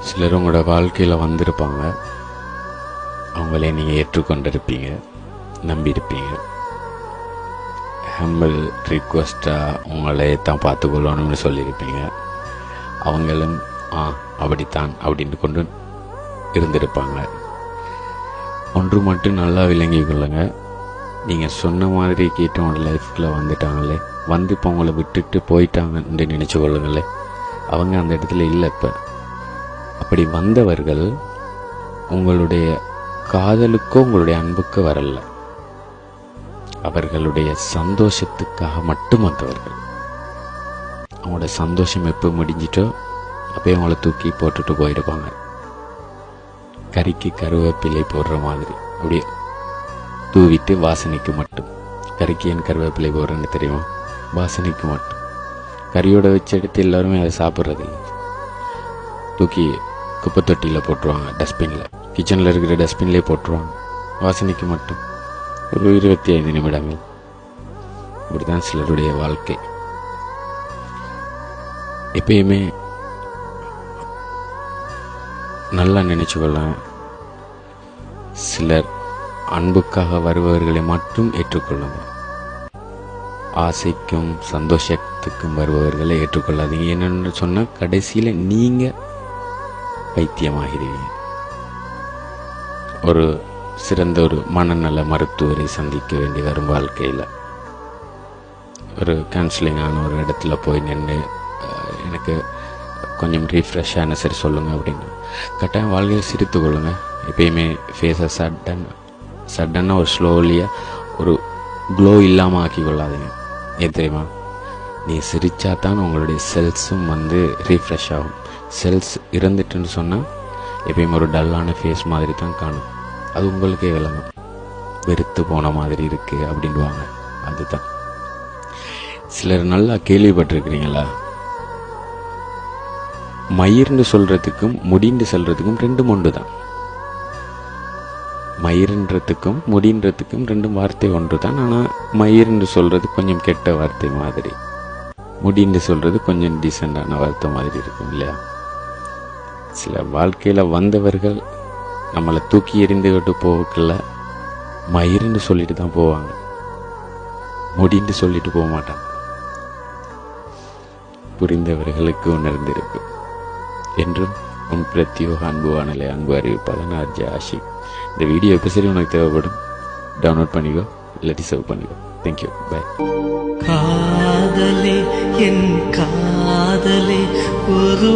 சிலர் உங்களோட வாழ்க்கையில் வந்திருப்பாங்க, அவங்களே நீங்கள் ஏற்றுக்கொண்டிருப்பீங்க, நம்பியிருப்பீங்க. ஹம்பிள் ரிக்வஸ்ட்டாக உங்களே தான் பார்த்துக்கொள்ளணும்னு சொல்லியிருப்பீங்க. அவங்களும் அப்படித்தான் அப்படின்னு கொண்டு இருந்திருப்பாங்க. ஒன்று மட்டும் நல்லா விளங்கி கொள்ளுங்க, நீங்கள் சொன்ன மாதிரி கேட்டு உங்களோட லைஃப்குள்ளே வந்துட்டாங்களே, வந்து இப்போ உங்களை விட்டுட்டு போயிட்டாங்கன்னு நினச்சி கொள்ளுங்களே, அவங்க அந்த இடத்துல இல்லை. இப்போ அப்படி வந்தவர்கள் உங்களுடைய காதலுக்கோ உங்களுடைய அன்புக்கோ வரல, அவர்களுடைய சந்தோஷத்துக்காக மட்டும் வந்தவர்கள். அவங்களோட சந்தோஷம் எப்போ முடிஞ்சிட்டோ அப்போயே அவங்கள தூக்கி போட்டுட்டு போயிடுவாங்க. கறிக்கு கருவேப்பிலை போடுற மாதிரி அப்படியே தூவிட்டு வாசனைக்கு மட்டும். கறிக்கு ஏன் கருவேப்பிலை போடுறேன்னு தெரியுமா? வாசனைக்கு மட்டும். கறியோட வச்சு எடுத்து எல்லாருமே அதை சாப்பிட்றதில்லை, தூக்கி குப்பை தொட்டியில் போட்டுருவாங்க, டஸ்ட்பினில், கிச்சனில் இருக்கிற டஸ்ட்பின்லேயே போட்டுருவாங்க, வாசனைக்கு மட்டும். ஒரு 25 நிமிடங்கள். இப்படிதான் சிலருடைய வாழ்க்கை. எப்பயுமே நல்லா நினைச்சுக்கொள்ள, சிலர் அன்புக்காக வருபவர்களை மட்டும் ஏற்றுக்கொள்ளுங்க. ஆசைக்கும் சந்தோஷத்துக்கும் வருபவர்களை ஏற்றுக்கொள்ளாதீங்க. என்னென்னு சொன்னால் கடைசியில் நீங்கள் பைத்தியமாகிறீங்க. ஒரு சிறந்த ஒரு மனநல மருத்துவரை சந்திக்க வேண்டி வரும் வாழ்க்கையில், ஒரு கவுன்சிலிங்கான ஒரு இடத்துல போய் நின்று எனக்கு கொஞ்சம் ரீஃப்ரெஷ் ஆன சரி சொல்லுங்கள் அப்படின்னு கட்டாயம் வாழ்க்கையில் சிரித்து கொள்ளுங்க. எப்பயுமே ஃபேஸை சடனாக ஒரு ஸ்லோலியாக ஒரு க்ளோ இல்லாமல் ஆக்கி கொள்ளாதீங்க. ஏன் தெரியுமா? நீ சிரிச்சா தான் உங்களுடைய செல்ஸும் வந்து ரீஃப்ரெஷ் ஆகும். செல்ஸ் இறந்துட்டுன்னு சொன்னால் எப்பயுமே ஒரு டல்லான ஃபேஸ் மாதிரி தான் காணும். அது உங்களுக்கே விளங்கும், வெறுத்து போன மாதிரி இருக்குது அப்படின்வாங்க. அதுதான். சிலர் நல்லா கேள்விப்பட்டிருக்கிறீங்களா, மயிர்னு சொல்கிறதுக்கும் முடின்னு சொல்கிறதுக்கும் ரெண்டும் ஒன்று தான். மயிர்ன்றதுக்கும் முடின்றதுக்கும் ரெண்டும் வார்த்தை ஒன்று தான். ஆனால் மயிர்னு சொல்கிறது கொஞ்சம் கெட்ட வார்த்தை மாதிரி, முடின்னு சொல்கிறது கொஞ்சம் டீசெண்டான வார்த்தை மாதிரி இருக்கும் இல்லையா? சில வாழ்க்கையில் வந்தவர்கள் நம்மளை தூக்கி எறிந்துக்கிட்டு போகல, மயிர்னு சொல்லிட்டு தான் போவாங்க, முடின்னு சொல்லிட்டு போக மாட்டாங்க. புரிந்தவர்களுக்கு உணர்ந்திருக்கு. என்றும் உன் பிரத்யோக அன்பு வானலை அன்பு அறிவிப்பாளன் RJ ஆஷிக். இந்த வீடியோ எபிசோடு உனக்கு தேவைப்படும், டவுன்லோட் பண்ணிக்கோ, இல்லாட்டி சேவ் பண்ணிக்கோ. Thank you, bye. காதலே என் காதலே ஒரு